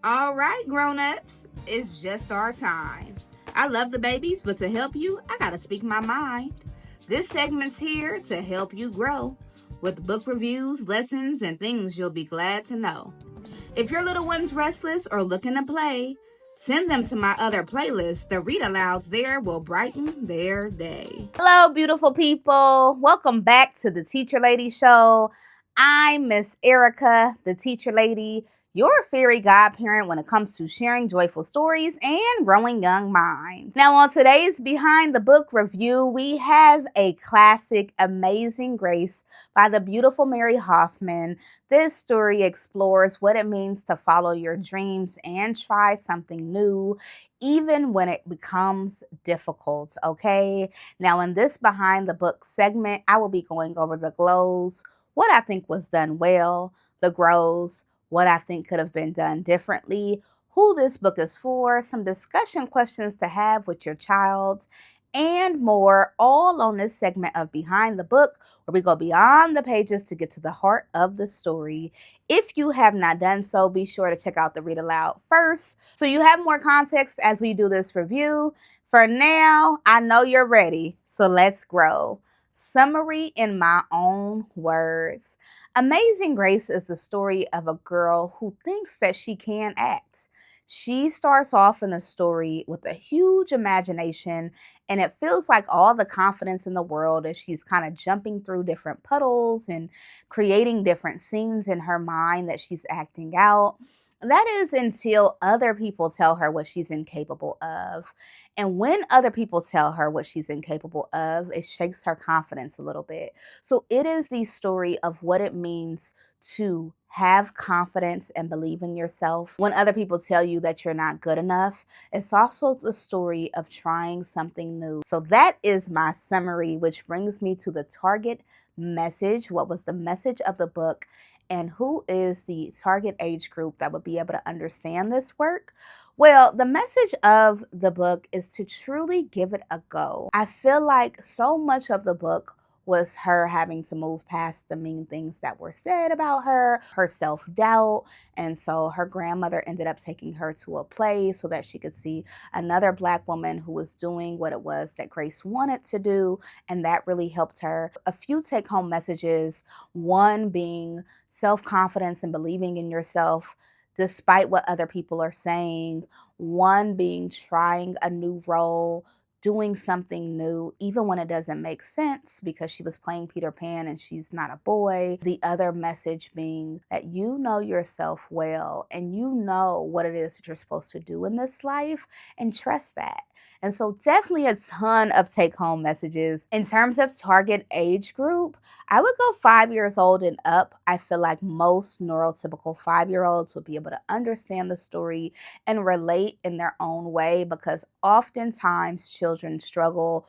All right, grown-ups, it's just our time. I love the babies, but to help you, I gotta speak my mind. This segment's here to help you grow with book reviews, lessons, and things you'll be glad to know. If your little one's restless or looking to play, send them to my other playlist. The read alouds there will brighten their day. Hello, beautiful people. Welcome back to the Teacher Lady Show. I'm Miss Erica, the Teacher Lady, your fairy godparent when it comes to sharing joyful stories and growing young minds. Now, on today's Behind the Book review, we have a classic, Amazing Grace by the beautiful Mary Hoffman. This story explores what it means to follow your dreams and try something new, even when it becomes difficult, okay? Now, in this Behind the Book segment, I will be going over the glows, what I think was done well, the grows, what I think could have been done differently, who this book is for, some discussion questions to have with your child, and more, all on this segment of Behind the Book, where we go beyond the pages to get to the heart of the story. If you have not done so, be sure to check out the read aloud first so you have more context as we do this review. For now, I know you're ready, so let's grow. Summary in my own words. Amazing Grace is the story of a girl who thinks that she can act. She starts off in the story with a huge imagination, and it feels like all the confidence in the world as she's kind of jumping through different puddles and creating different scenes in her mind that she's acting out. That is until other people tell her what she's incapable of. And when other people tell her what she's incapable of, it shakes her confidence a little bit. So it is the story of what it means to have confidence and believe in yourself when other people tell you that you're not good enough. It's also the story of trying something new. So that is my summary, which brings me to the target message. What was the message of the book? And who is the target age group that would be able to understand this work? Well, the message of the book is to truly give it a go. I feel like so much of the book was her having to move past the mean things that were said about her self doubt. And so her grandmother ended up taking her to a play so that she could see another Black woman who was doing what it was that Grace wanted to do. And that really helped her. A few take home messages, one being self confidence and believing in yourself despite what other people are saying, one being trying a new role, doing something new, even when it doesn't make sense because she was playing Peter Pan and she's not a boy. The other message being that you know yourself well and you know what it is that you're supposed to do in this life and trust that. And so, definitely a ton of take home messages. In terms of target age group, I would go 5 years old and up. I feel like most neurotypical 5 year olds would be able to understand the story and relate in their own way because oftentimes children struggle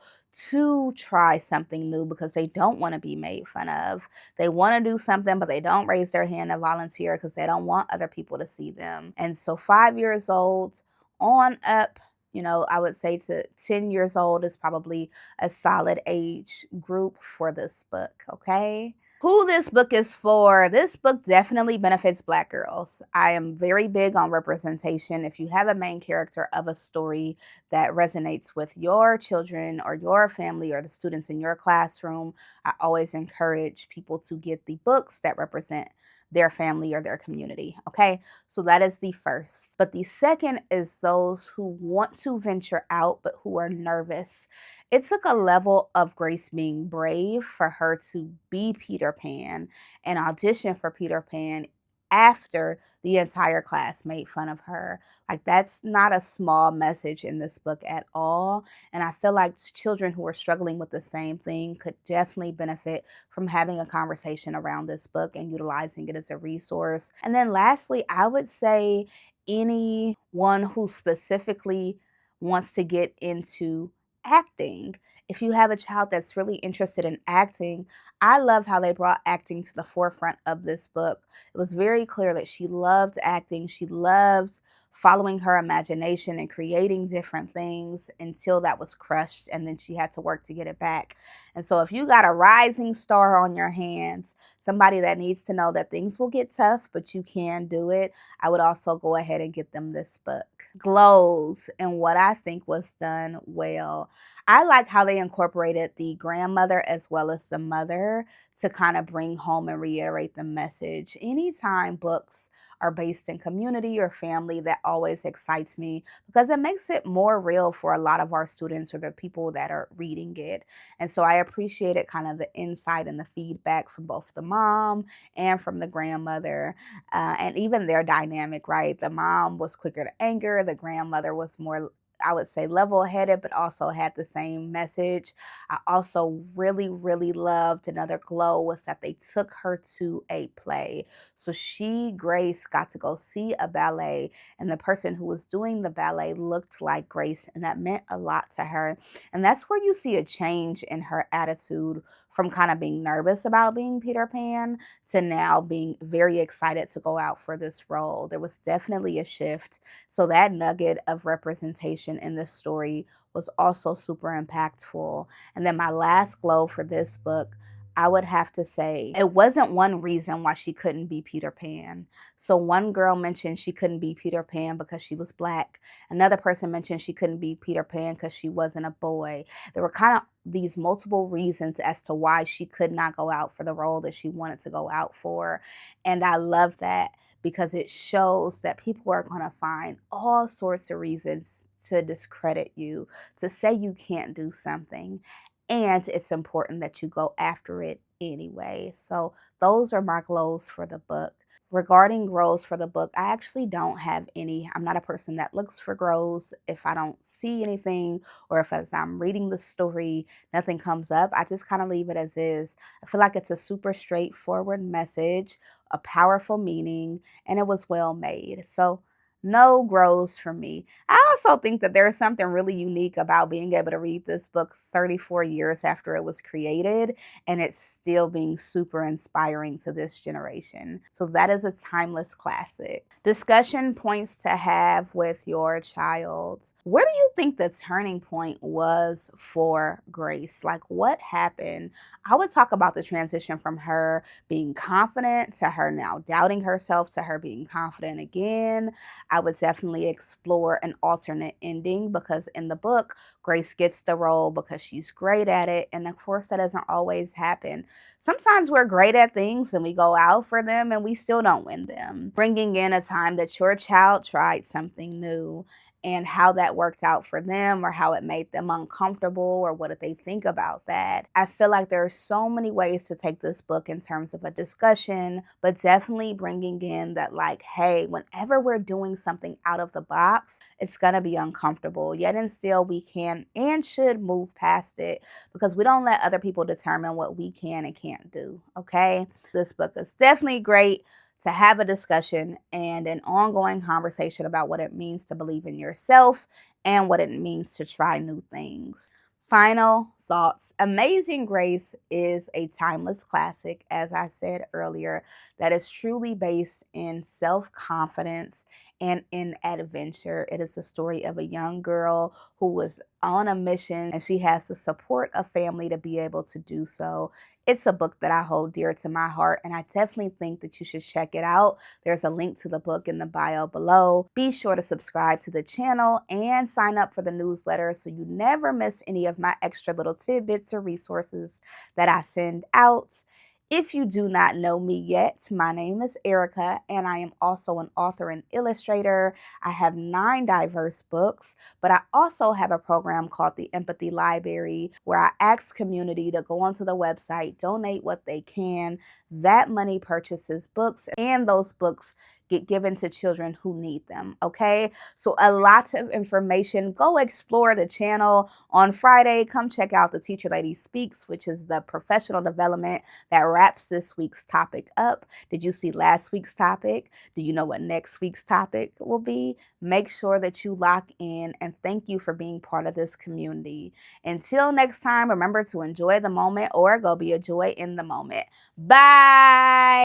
to try something new because they don't want to be made fun of. They want to do something, but they don't raise their hand and volunteer because they don't want other people to see them. And so, 5 years old on up, I would say to 10 years old is probably a solid age group for this book, okay? Who this book is for, this book definitely benefits Black girls. I am very big on representation. If you have a main character of a story that resonates with your children or your family or the students in your classroom, I always encourage people to get the books that represent their family or their community. Okay, so that is the first. But the second is those who want to venture out but who are nervous. It took a level of Grace being brave for her to be Peter Pan and audition for Peter Pan after the entire class made fun of her. Like, that's not a small message in this book at all. And I feel like children who are struggling with the same thing could definitely benefit from having a conversation around this book and utilizing it as a resource. And then lastly, I would say anyone who specifically wants to get into acting. If you have a child that's really interested in acting, I love how they brought acting to the forefront of this book. It was very clear that she loved acting. She loved following her imagination and creating different things until that was crushed, and then she had to work to get it back. And so if you got a rising star on your hands, somebody that needs to know that things will get tough, but you can do it, I would also go ahead and get them this book. Glows and what I think was done well. I like how they incorporated the grandmother as well as the mother to kind of bring home and reiterate the message. Anytime books are based in community or family, that always excites me because it makes it more real for a lot of our students or the people that are reading it. And so I appreciated kind of the insight and the feedback from both the mom and from the grandmother, and even their dynamic, right? The mom was quicker to anger, the grandmother was more, I would say, level headed, but also had the same message. I also really loved another glow was that they took her to a play. So she, Grace, got to go see a ballet, and the person who was doing the ballet looked like Grace, and that meant a lot to her. And that's where you see a change in her attitude from kind of being nervous about being Peter Pan to now being very excited to go out for this role. There was definitely a shift. So that nugget of representation in this story was also super impactful. And then my last glow for this book, I would have to say it wasn't one reason why she couldn't be Peter Pan. So one girl mentioned she couldn't be Peter Pan because she was Black. Another person mentioned she couldn't be Peter Pan because she wasn't a boy. There were kind of these multiple reasons as to why she could not go out for the role that she wanted to go out for. And I love that because it shows that people are going to find all sorts of reasons to discredit you, to say you can't do something. And it's important that you go after it anyway. So those are my glows for the book. Regarding grows for the book, I actually don't have any. I'm not a person that looks for grows. If I don't see anything or if as I'm reading the story, nothing comes up, I just kind of leave it as is. I feel like it's a super straightforward message, a powerful meaning, and it was well made. So no grows for me. I also think that there's something really unique about being able to read this book 34 years after it was created and it's still being super inspiring to this generation. So that is a timeless classic. Discussion points to have with your child. Where do you think the turning point was for Grace? Like what happened? I would talk about the transition from her being confident to her now doubting herself to her being confident again. I would definitely explore an alternate ending because in the book, Grace gets the role because she's great at it. And of course, that doesn't always happen. Sometimes we're great at things and we go out for them and we still don't win them. Bringing in a time that your child tried something new and how that worked out for them or how it made them uncomfortable or what did they think about that. I feel like there are so many ways to take this book in terms of a discussion, but definitely bringing in that like, hey, whenever we're doing something out of the box, it's going to be uncomfortable, yet and still we can and should move past it because we don't let other people determine what we can and can't do, okay? This book is definitely great to have a discussion and an ongoing conversation about what it means to believe in yourself and what it means to try new things. Final thoughts. Amazing Grace is a timeless classic, as I said earlier, that is truly based in self-confidence and in adventure. It is the story of a young girl who was on a mission and she has to support a family to be able to do so. It's a book that I hold dear to my heart, and I definitely think that you should check it out. There's a link to the book in the bio below. Be sure to subscribe to the channel and sign up for the newsletter so you never miss any of my extra little tidbits or resources that I send out. If you do not know me yet, my name is Erica, and I am also an author and illustrator. I have 9 diverse books, but I also have a program called the Empathy Library where I ask community to go onto the website, donate what they can. That money purchases books, and those books get given to children who need them, okay? So a lot of information. Go explore the channel. On Friday, come check out the Teacher Lady Speaks, which is the professional development that wraps this week's topic up. Did you see last week's topic? Do you know what next week's topic will be? Make sure that you lock in, and thank you for being part of this community. Until next time, remember to enjoy the moment or go be a joy in the moment. Bye.